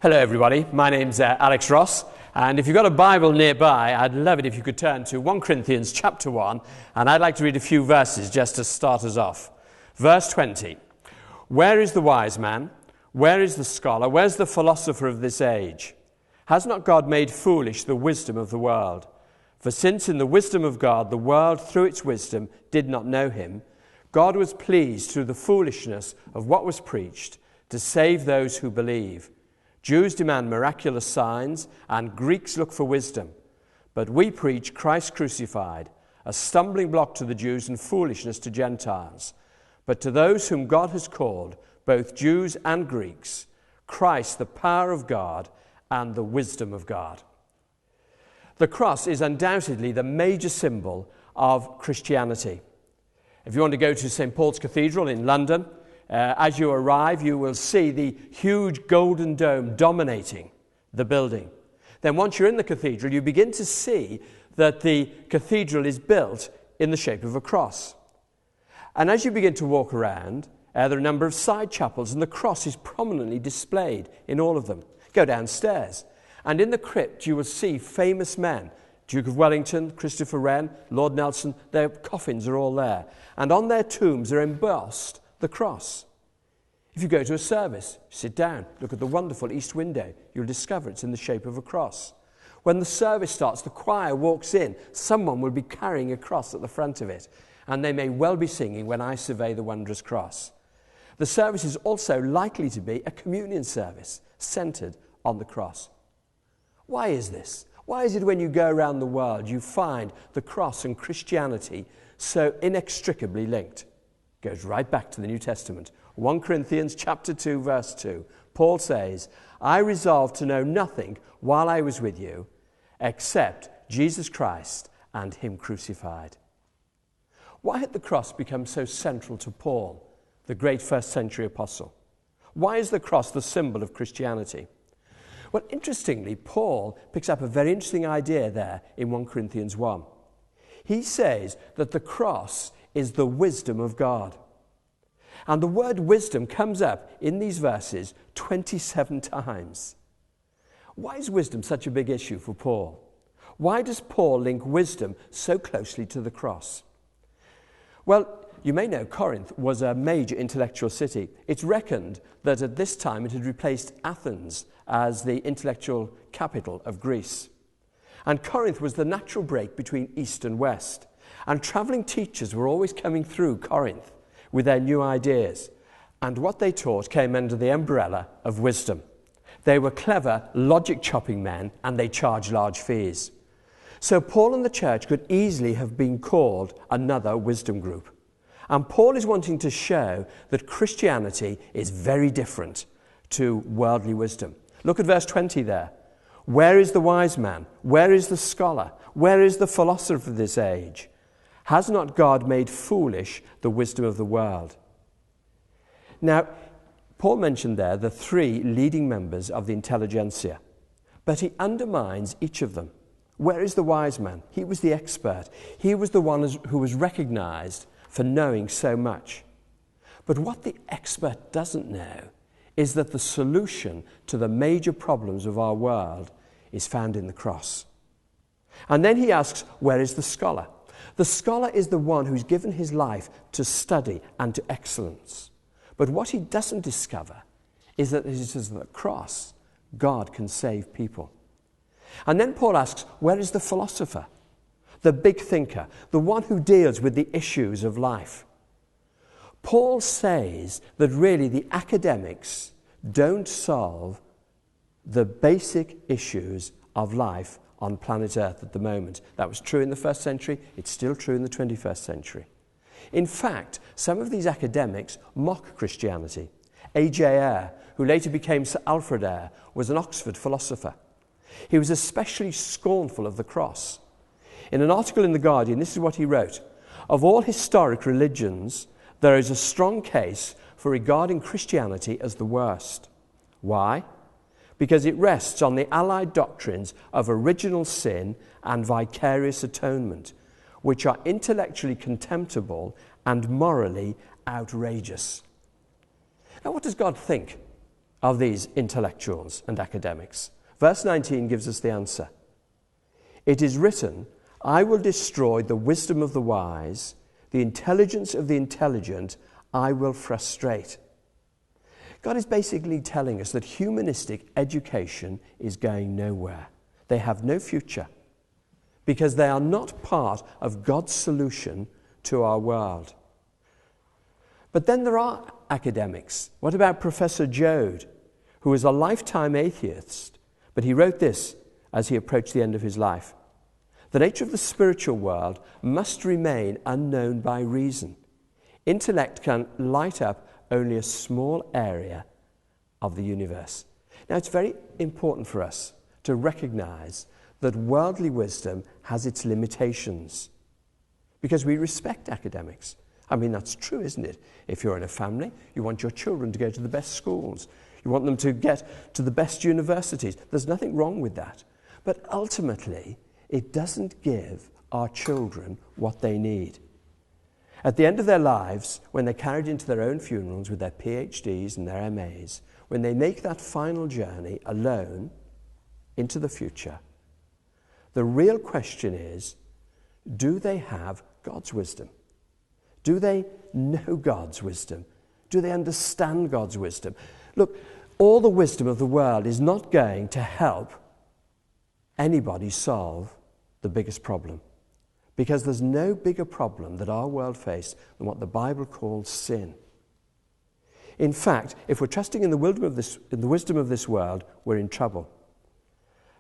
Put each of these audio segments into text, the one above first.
Hello everybody, my name's Alex Ross, and if you've got a Bible nearby, I'd love it if you could turn to 1 Corinthians chapter 1, and I'd like to read a few verses just to start us off. Verse 20, "Where is the wise man? Where is the scholar? Where's the philosopher of this age? Has not God made foolish the wisdom of the world? For since in the wisdom of God the world through its wisdom did not know him, God was pleased through the foolishness of what was preached to save those who believe. Jews demand miraculous signs, and Greeks look for wisdom. But we preach Christ crucified, a stumbling block to the Jews and foolishness to Gentiles. But to those whom God has called, both Jews and Greeks, Christ the power of God and the wisdom of God." The cross is undoubtedly the major symbol of Christianity. If you want to go to St. Paul's Cathedral in London, as you arrive, you will see the huge golden dome dominating the building. Then once you're in the cathedral, you begin to see that the cathedral is built in the shape of a cross. And as you begin to walk around, there are a number of side chapels, and the cross is prominently displayed in all of them. Go downstairs, and in the crypt you will see famous men. Duke of Wellington, Christopher Wren, Lord Nelson, their coffins are all there. And on their tombs are embossed the cross. If you go to a service, sit down, look at the wonderful east window, you'll discover it's in the shape of a cross. When the service starts, the choir walks in, someone will be carrying a cross at the front of it, and they may well be singing "When I Survey the Wondrous Cross." The service is also likely to be a communion service centered on the cross. Why is this? Why is it when you go around the world you find the cross and Christianity so inextricably linked? Goes right back to the New Testament. 1 Corinthians chapter 2, verse 2. Paul says, "I resolved to know nothing while I was with you except Jesus Christ and him crucified." Why had the cross become so central to Paul, the great first century apostle? Why is the cross the symbol of Christianity? Well, interestingly, Paul picks up a very interesting idea there in 1 Corinthians 1. He says that the cross is the wisdom of God. And the word wisdom comes up in these verses 27 times. Why is wisdom such a big issue for Paul? Why does Paul link wisdom so closely to the cross? Well, you may know Corinth was a major intellectual city. It's reckoned that at this time it had replaced Athens as the intellectual capital of Greece. And Corinth was the natural break between East and West. And travelling teachers were always coming through Corinth with their new ideas. And what they taught came under the umbrella of wisdom. They were clever, logic-chopping men, and they charged large fees. So Paul and the church could easily have been called another wisdom group. And Paul is wanting to show that Christianity is very different to worldly wisdom. Look at verse 20 there. "Where is the wise man? Where is the scholar? Where is the philosopher of this age? Has not God made foolish the wisdom of the world?" Now, Paul mentioned there the three leading members of the intelligentsia, but he undermines each of them. Where is the wise man? He was the expert. He was the one who was recognized for knowing so much. But what the expert doesn't know is that the solution to the major problems of our world is found in the cross. And then he asks, where is the scholar? The scholar is the one who's given his life to study and to excellence. But what he doesn't discover is that it is at the cross God can save people. And then Paul asks, where is the philosopher? The big thinker, the one who deals with the issues of life. Paul says that really the academics don't solve the basic issues of life on planet Earth at the moment. That was true in the first century. It's still true in the 21st century. In fact, some of these academics mock Christianity. A.J. Eyre, who later became Sir Alfred Eyre, was an Oxford philosopher. He was especially scornful of the cross. In an article in The Guardian, this is what he wrote: "Of all historic religions, there is a strong case for regarding Christianity as the worst. Why? Because it rests on the allied doctrines of original sin and vicarious atonement, which are intellectually contemptible and morally outrageous." Now, what does God think of these intellectuals and academics? Verse 19 gives us the answer. It is written, I will destroy the wisdom of the wise, the intelligence of the intelligent I will frustrate. God is basically telling us that humanistic education is going nowhere. They have no future because they are not part of God's solution to our world. But then there are academics. What about Professor Joad, who was a lifetime atheist, but he wrote this as he approached the end of his life. The nature of the spiritual world must remain unknown by reason. Intellect can light up only a small area of the universe. Now, it's very important for us to recognize that worldly wisdom has its limitations because we respect academics. I mean, that's true, isn't it? If you're in a family, you want your children to go to the best schools. You want them to get to the best universities. There's nothing wrong with that. But ultimately, it doesn't give our children what they need. At the end of their lives, when they're carried into their own funerals with their PhDs and their MAs, when they make that final journey alone into the future, the real question is, do they have God's wisdom? Do they know God's wisdom? Do they understand God's wisdom? Look, all the wisdom of the world is not going to help anybody solve the biggest problem. Because there's no bigger problem that our world faces than what the Bible calls sin. In fact, if we're trusting in the wisdom of this world, we're in trouble.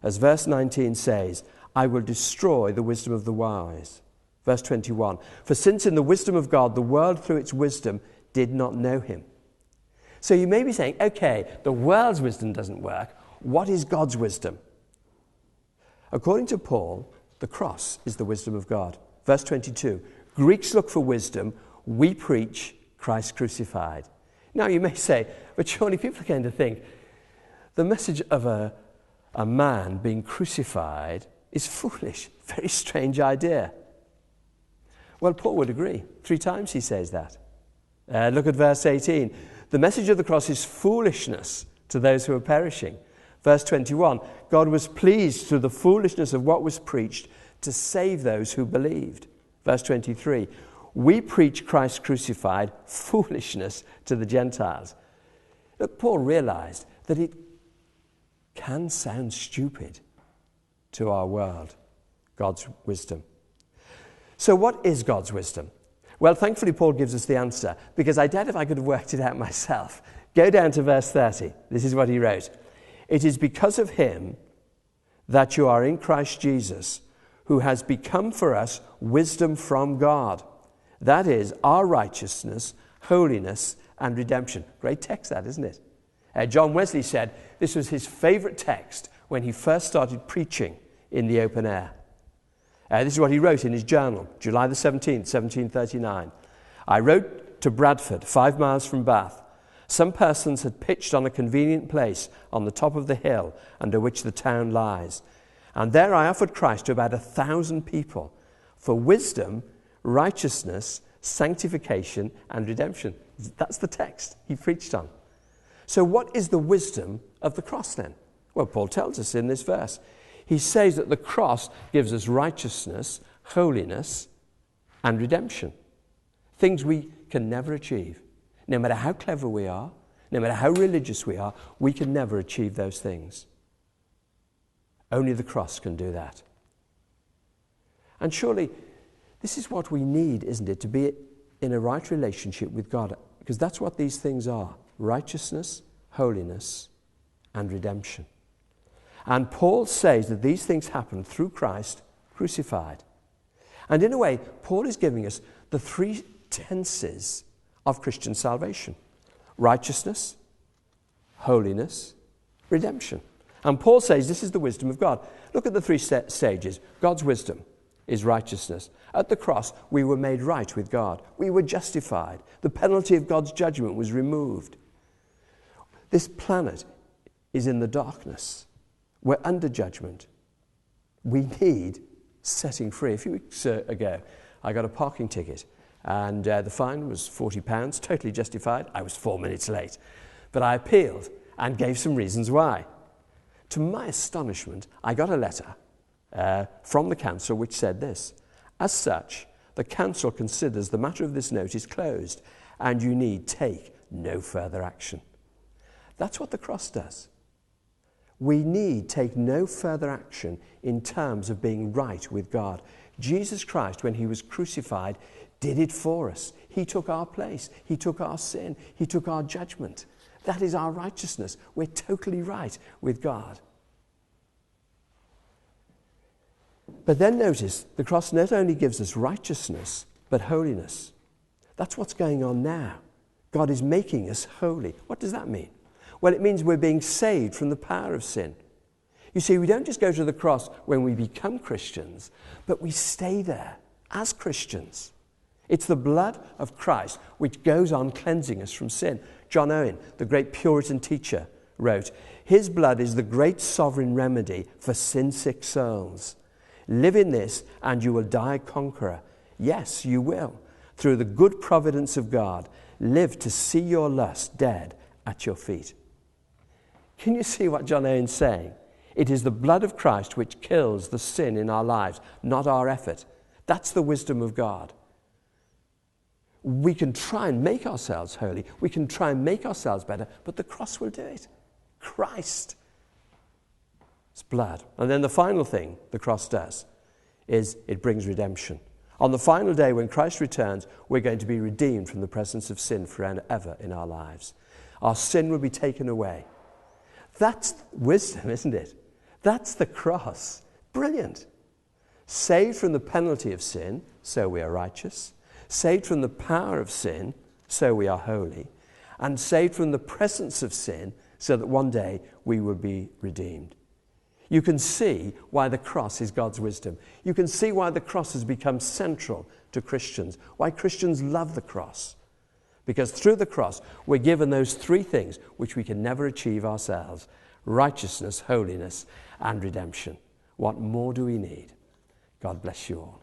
As verse 19 says, I will destroy the wisdom of the wise. Verse 21, for since in the wisdom of God, the world through its wisdom did not know him. So you may be saying, okay, the world's wisdom doesn't work. What is God's wisdom? According to Paul, the cross is the wisdom of God. Verse 22, Greeks look for wisdom. We preach Christ crucified. Now you may say, but surely people are going to think the message of a man being crucified is foolish. Very strange idea. Well, Paul would agree. 3 times he says that. Look at verse 18. The message of the cross is foolishness to those who are perishing. Verse 21, God was pleased through the foolishness of what was preached to save those who believed. Verse 23, we preach Christ crucified, foolishness to the Gentiles. Look, Paul realized that it can sound stupid to our world, God's wisdom. So what is God's wisdom? Well, thankfully, Paul gives us the answer, because I doubt if I could have worked it out myself. Go down to verse 30. This is what he wrote. It is because of him that you are in Christ Jesus, who has become for us wisdom from God. That is our righteousness, holiness, and redemption. Great text that, isn't it? John Wesley said this was his favorite text when he first started preaching in the open air. This is what he wrote in his journal, July the 17th, 1739. I wrote to Bradford, 5 miles from Bath. Some persons had pitched on a convenient place on the top of the hill under which the town lies. And there I offered Christ to about 1,000 people for wisdom, righteousness, sanctification, and redemption. That's the text he preached on. So what is the wisdom of the cross then? Well, Paul tells us in this verse. He says that the cross gives us righteousness, holiness, and redemption. Things we can never achieve. No matter how clever we are, no matter how religious we are, we can never achieve those things. Only the cross can do that. And surely, this is what we need, isn't it? To be in a right relationship with God. Because that's what these things are. Righteousness, holiness, and redemption. And Paul says that these things happen through Christ crucified. And in a way, Paul is giving us the 3 tenses of Christian salvation. Righteousness, holiness, redemption. And Paul says this is the wisdom of God. Look at the 3 stages. God's wisdom is righteousness. At the cross, we were made right with God. We were justified. The penalty of God's judgment was removed. This planet is in the darkness. We're under judgment. We need setting free. A few weeks ago, I got a parking ticket, and the fine was £40, totally justified. I was 4 minutes late. But I appealed, and gave some reasons why. To my astonishment, I got a letter from the council which said this: as such, the council considers the matter of this note is closed, and you need take no further action. That's what the cross does. We need take no further action in terms of being right with God. Jesus Christ, when he was crucified, did it for us. He took our place. He took our sin. He took our judgment. That is our righteousness. We're totally right with God. But then notice, the cross not only gives us righteousness, but holiness. That's what's going on now. God is making us holy. What does that mean? Well, it means we're being saved from the power of sin. You see, we don't just go to the cross when we become Christians, but we stay there as Christians. It's the blood of Christ which goes on cleansing us from sin. John Owen, the great Puritan teacher, wrote, "His blood is the great sovereign remedy for sin-sick souls. Live in this and you will die a conqueror. Yes, you will. Through the good providence of God, live to see your lust dead at your feet." Can you see what John Owen's saying? It is the blood of Christ which kills the sin in our lives, not our effort. That's the wisdom of God. We can try and make ourselves holy. We can try and make ourselves better, but the cross will do it. Christ. It's blood. And then the final thing the cross does is it brings redemption. On the final day when Christ returns, we're going to be redeemed from the presence of sin forever in our lives. Our sin will be taken away. That's wisdom, isn't it? That's the cross. Brilliant. Saved from the penalty of sin, so we are righteous. Saved from the power of sin, so we are holy. And saved from the presence of sin, so that one day we will be redeemed. You can see why the cross is God's wisdom. You can see why the cross has become central to Christians, why Christians love the cross. Because through the cross, we're given those three things which we can never achieve ourselves: righteousness, holiness, and redemption. What more do we need? God bless you all.